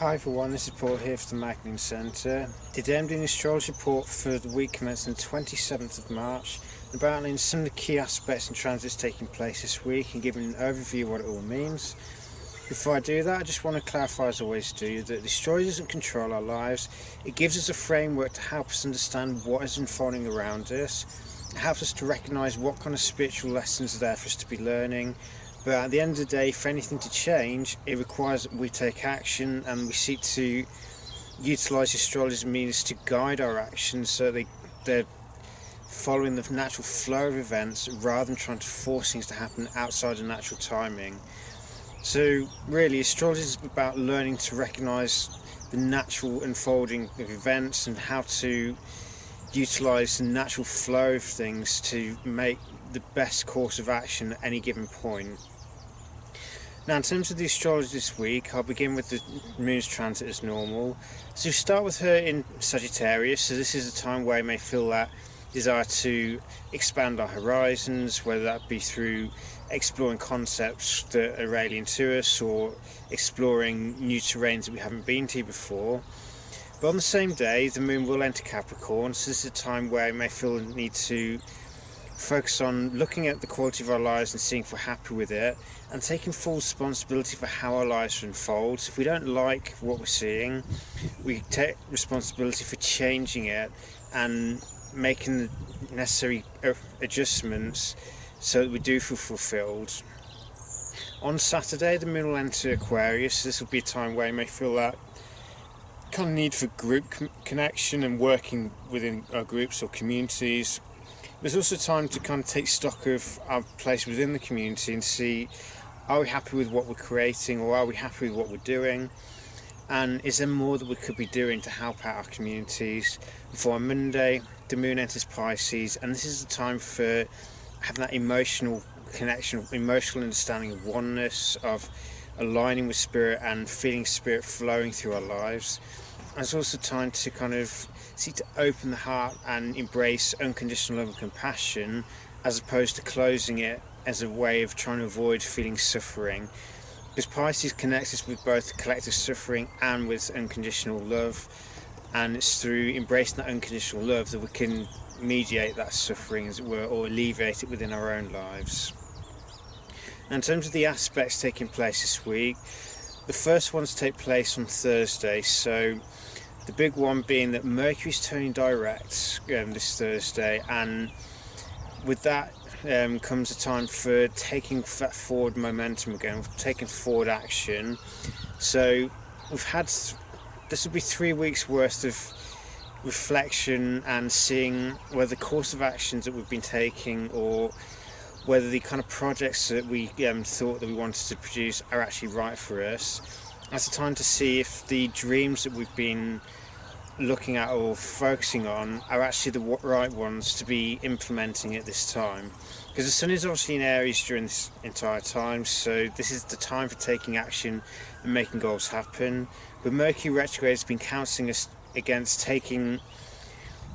Hi everyone, this is Paul here from the Magnin Centre. Today I'm doing an astrology report for the week commencing the 27th of March, about outlining some of the key aspects and transits taking place this week and giving an overview of what it all means. Before I do that, I just want to clarify, as I always do, that the astrology doesn't control our lives. It gives us a framework to help us understand what is unfolding around us. It helps us to recognise what kind of spiritual lessons are there for us to be learning. But at the end of the day, for anything to change, it requires that we take action and we seek to utilise astrology as a means to guide our actions so they're following the natural flow of events rather than trying to force things to happen outside of natural timing. So really, astrology is about learning to recognise the natural unfolding of events and how to utilise the natural flow of things to make the best course of action at any given point. Now, in terms of the astrology this week, I'll begin with the moon's transit as normal. So we start with her in Sagittarius, so this is a time where I may feel that desire to expand our horizons, whether that be through exploring concepts that are alien to us or exploring new terrains that we haven't been to before. But on the same day, the moon will enter Capricorn, so this is a time where I may feel the need to focus on looking at the quality of our lives and seeing if we're happy with it and taking full responsibility for how our lives unfold. So if we don't like what we're seeing, we take responsibility for changing it and making the necessary adjustments so that we do feel fulfilled. On Saturday, the moon will enter Aquarius. This will be a time where you may feel that kind of need for group connection and working within our groups or communities. There's also time to kind of take stock of our place within the community and see, are we happy with what we're creating, or are we happy with what we're doing, and is there more that we could be doing to help out our communities. Before on Monday, the moon enters Pisces, and this is the time for having that emotional connection, emotional understanding of oneness, of aligning with spirit and feeling spirit flowing through our lives. And it's also time to kind of seek to open the heart and embrace unconditional love and compassion, as opposed to closing it as a way of trying to avoid feeling suffering. Because Pisces connects us with both collective suffering and with unconditional love, and it's through embracing that unconditional love that we can mediate that suffering, as it were, or alleviate it within our own lives. Now, in terms of the aspects taking place this week, the first ones take place on Thursday, so the big one being that Mercury's turning direct this Thursday, and with that comes a time for taking that forward momentum again, taking forward action. So we've had, this will be 3 weeks worth of reflection and seeing whether the course of actions that we've been taking or whether the kind of projects that we thought that we wanted to produce are actually right for us. That's a time to see if the dreams that we've been looking at or focusing on are actually the right ones to be implementing at this time. Because the sun is obviously in Aries during this entire time, so this is the time for taking action and making goals happen. But Mercury retrograde has been counselling us against taking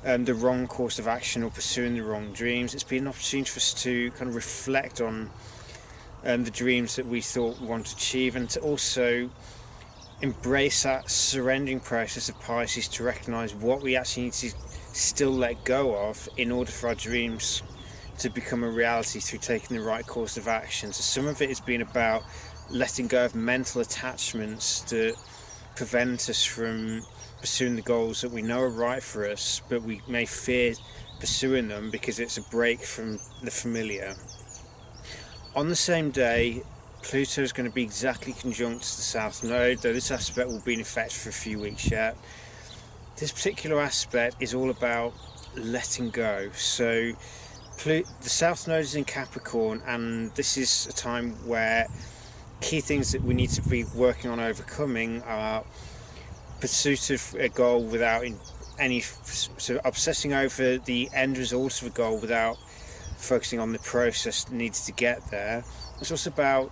the wrong course of action or pursuing the wrong dreams. It's been an opportunity for us to kind of reflect on the dreams that we thought we wanted to achieve, and to also embrace that surrendering process of Pisces to recognise what we actually need to still let go of in order for our dreams to become a reality through taking the right course of action. So some of it has been about letting go of mental attachments that prevent us from pursuing the goals that we know are right for us, but we may fear pursuing them because it's a break from the familiar. On the same day, Pluto is going to be exactly conjunct to the South Node, though this aspect will be in effect for a few weeks yet. This particular aspect is all about letting go. So the South Node is in Capricorn, and this is a time where key things that we need to be working on overcoming are pursuit of a goal without so obsessing over the end result of a goal without focusing on the process needed to get there. It's also about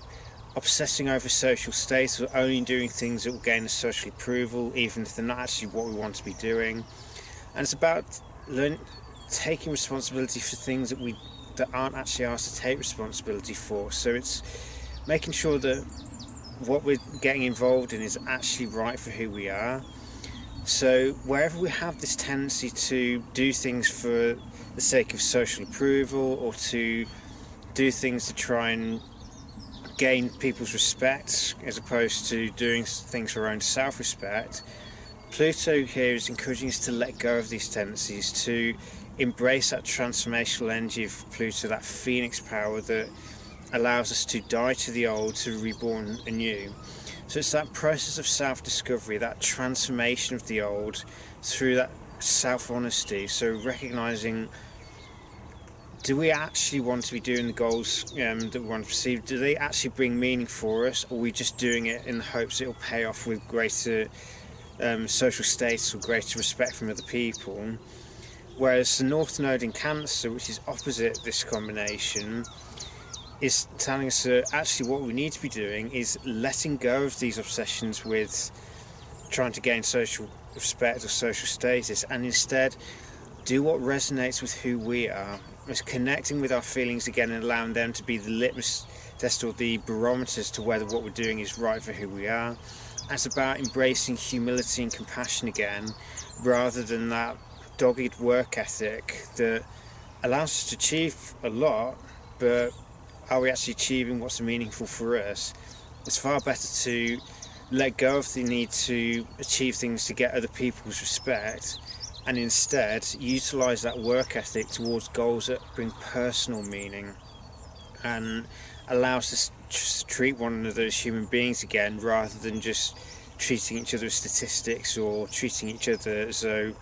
obsessing over social status, or only doing things that will gain us social approval, even if they're not actually what we want to be doing. And it's about taking responsibility for things that aren't actually ours to take responsibility for. So it's making sure that what we're getting involved in is actually right for who we are. So wherever we have this tendency to do things for the sake of social approval, or to do things to try and gain people's respect as opposed to doing things for our own self-respect, Pluto here is encouraging us to let go of these tendencies, to embrace that transformational energy of Pluto, that phoenix power that allows us to die to the old, to be reborn anew. So it's that process of self-discovery, that transformation of the old through that self-honesty. So recognising, do we actually want to be doing the goals that we want to achieve? Do they actually bring meaning for us, or are we just doing it in the hopes it will pay off with greater social status or greater respect from other people? Whereas the North Node in Cancer, which is opposite this combination, is telling us that actually what we need to be doing is letting go of these obsessions with trying to gain social respect or social status, and instead do what resonates with who we are. It's connecting with our feelings again and allowing them to be the litmus test or the barometers to whether what we're doing is right for who we are. It's about embracing humility and compassion again, rather than that dogged work ethic that allows us to achieve a lot, but are we actually achieving what's meaningful for us? It's far better to let go of the need to achieve things to get other people's respect, and instead utilise that work ethic towards goals that bring personal meaning and allows us to treat one another as human beings again, rather than just treating each other as statistics or treating each other as though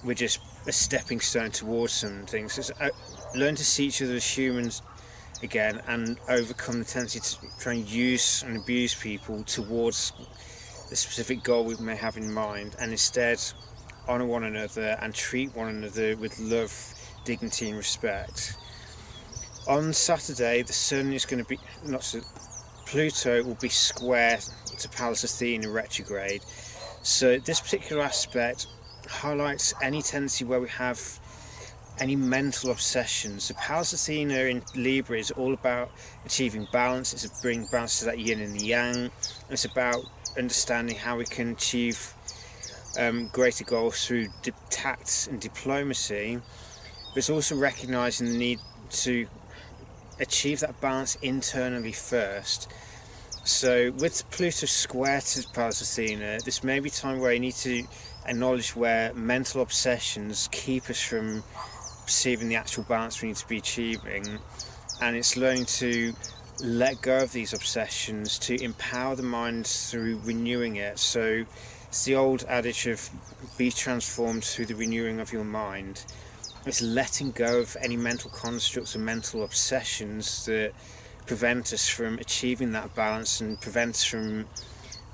we're just a stepping stone towards some things. So learn to see each other as humans again, and overcome the tendency to try and use and abuse people towards the specific goal we may have in mind, and instead honour one another and treat one another with love, dignity and respect. On Saturday, the Sun is going to be, Pluto will be square to Pallas Athena retrograde. So this particular aspect highlights any tendency where we have any mental obsessions. So Pallas Athena in Libra is all about achieving balance. It's bringing balance to that yin and the yang. It's about understanding how we can achieve greater goals through tact and diplomacy. But it's also recognising the need to achieve that balance internally first. So with Pluto square to Pallas Athena, this may be time where you need to acknowledge where mental obsessions keep us from perceiving the actual balance we need to be achieving, and it's learning to let go of these obsessions to empower the mind through renewing it. So it's the old adage of be transformed through the renewing of your mind. It's letting go of any mental constructs and mental obsessions that prevent us from achieving that balance and prevent us from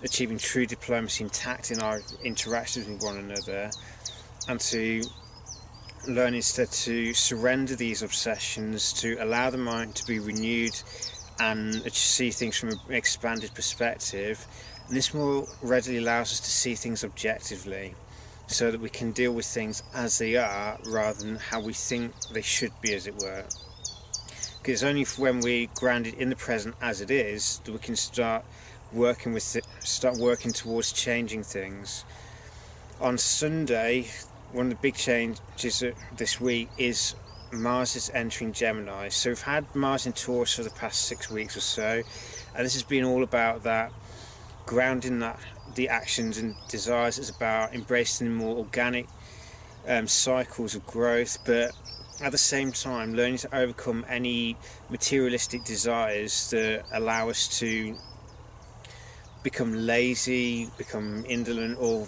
achieving true diplomacy and tact in our interactions with one another, and to learn instead to surrender these obsessions, to allow the mind to be renewed and see things from an expanded perspective. And this more readily allows us to see things objectively, so that we can deal with things as they are rather than how we think they should be, as it were. Because it's only when we're grounded in the present as it is that we can start working towards changing things. On Sunday, one of the big changes this week is Mars is entering Gemini. So we've had Mars in Taurus for the past 6 weeks or so, and this has been all about that grounding the actions and desires. It's about embracing the more organic cycles of growth, but at the same time learning to overcome any materialistic desires that allow us to become lazy, become indolent, or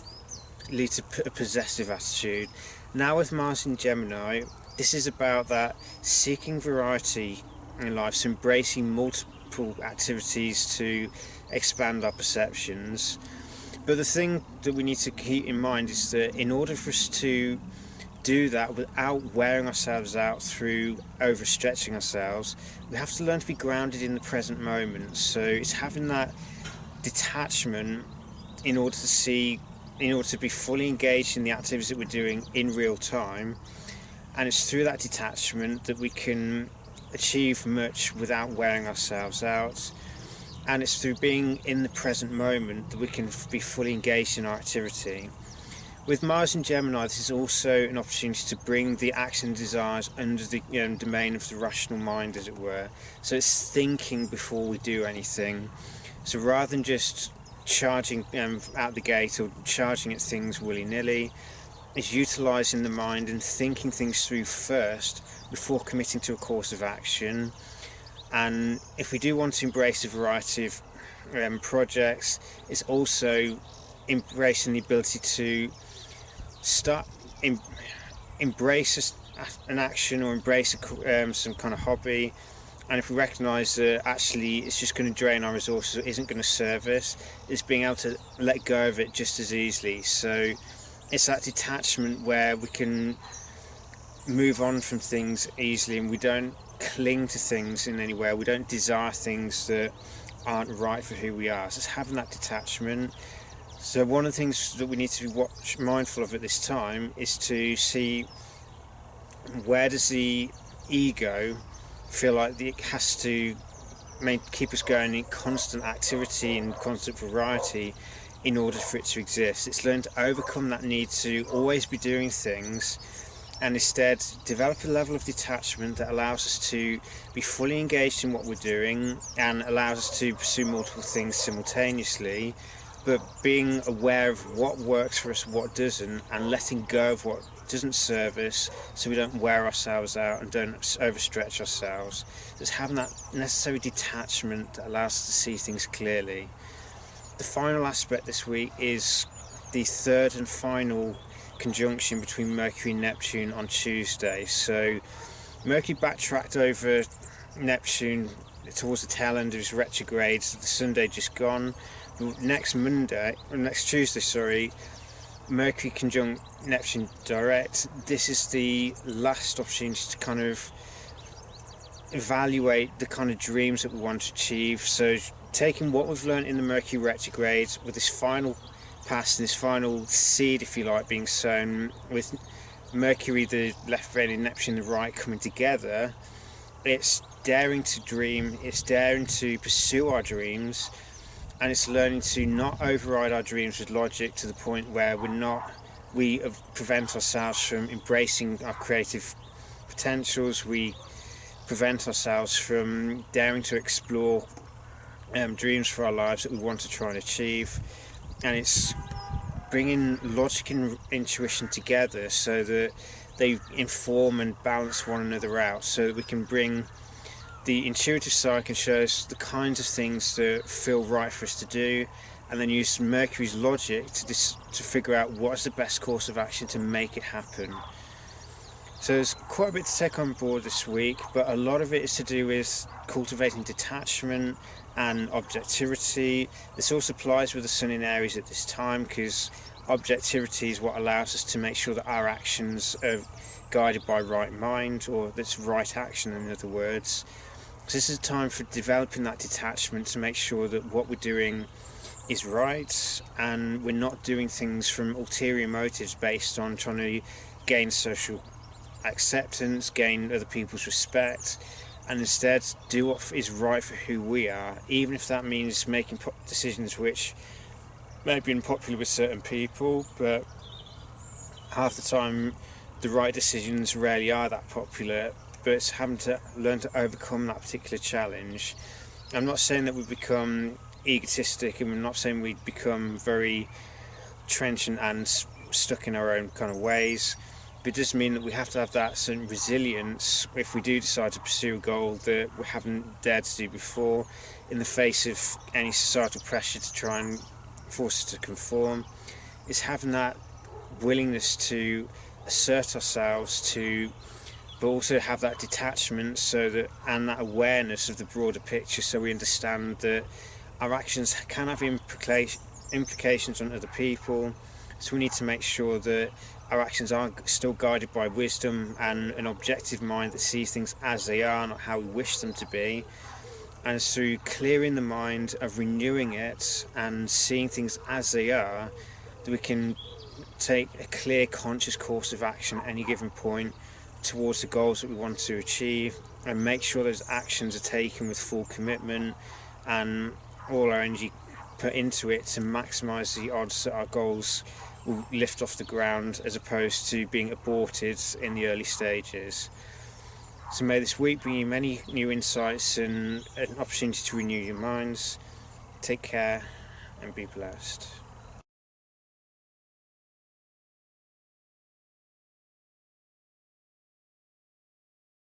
lead to a possessive attitude. Now with Mars in Gemini, this is about that seeking variety in life, so embracing multiple activities to expand our perceptions. But the thing that we need to keep in mind is that in order for us to do that without wearing ourselves out through overstretching ourselves, we have to learn to be grounded in the present moment. So it's having that detachment in order to be fully engaged in the activities that we're doing in real time, and it's through that detachment that we can achieve much without wearing ourselves out. and it's through being in the present moment that we can be fully engaged in our activity. With Mars in Gemini, this is also an opportunity to bring the action and desires under the domain of the rational mind, as it were. So it's thinking before we do anything. So rather than just charging out the gate or charging at things willy-nilly, it's utilising the mind and thinking things through first before committing to a course of action. And if we do want to embrace a variety of projects, it's also embracing the ability to start embrace an action or embrace some kind of hobby, and if we recognise that actually it's just going to drain our resources or isn't going to serve us, it's being able to let go of it just as easily. So it's that detachment where we can move on from things easily and we don't cling to things in any way, we don't desire things that aren't right for who we are. So it's having that detachment. So one of the things that we need to be mindful of at this time is to see where does the ego feel like it has to keep us going in constant activity and constant variety in order for it to exist. It's learned to overcome that need to always be doing things and instead develop a level of detachment that allows us to be fully engaged in what we're doing and allows us to pursue multiple things simultaneously, but being aware of what works for us, what doesn't, and letting go of what doesn't serve us so we don't wear ourselves out and don't overstretch ourselves. Just having that necessary detachment that allows us to see things clearly. The final aspect this week is the third and final conjunction between Mercury and Neptune on Tuesday. So Mercury backtracked over Neptune towards the tail end of his retrograde, the Sunday just gone. Next Tuesday, Mercury conjunct Neptune direct. This is the last opportunity to kind of evaluate the kind of dreams that we want to achieve. So taking what we've learned in the Mercury retrograde with this final pass and this final seed, if you like, being sown with Mercury the left brain and Neptune the right coming together, it's daring to dream, it's daring to pursue our dreams, and it's learning to not override our dreams with logic to the point where we prevent ourselves from embracing our creative potentials. We prevent ourselves from daring to explore dreams for our lives that we want to try and achieve. And it's bringing logic and intuition together so that they inform and balance one another out, so that we can bring the intuitive side can show us the kinds of things that feel right for us to do, and then use Mercury's logic to figure out what is the best course of action to make it happen. So there's quite a bit to take on board this week, but a lot of it is to do with cultivating detachment and objectivity. This also applies with the Sun in Aries at this time, because objectivity is what allows us to make sure that our actions are guided by right mind, or that's right action in other words. So this is a time for developing that detachment to make sure that what we're doing is right and we're not doing things from ulterior motives based on trying to gain social acceptance, gain other people's respect, and instead do what is right for who we are, even if that means making decisions which may be unpopular with certain people, but half the time the right decisions rarely are that popular. But it's having to learn to overcome that particular challenge. I'm not saying that we become egotistic, and I'm not saying we become very trenchant and stuck in our own kind of ways, but it does mean that we have to have that certain resilience if we do decide to pursue a goal that we haven't dared to do before, in the face of any societal pressure to try and force us to conform. It's having that willingness to assert ourselves, but also have that detachment, and that awareness of the broader picture, so we understand that our actions can have implications on other people. So we need to make sure that our actions are still guided by wisdom and an objective mind that sees things as they are, not how we wish them to be. And it's through clearing the mind, of renewing it and seeing things as they are, that we can take a clear, conscious course of action at any given point towards the goals that we want to achieve, and make sure those actions are taken with full commitment and all our energy put into it to maximise the odds that our goals will lift off the ground, as opposed to being aborted in the early stages. So may this week bring you many new insights and an opportunity to renew your minds. Take care and be blessed.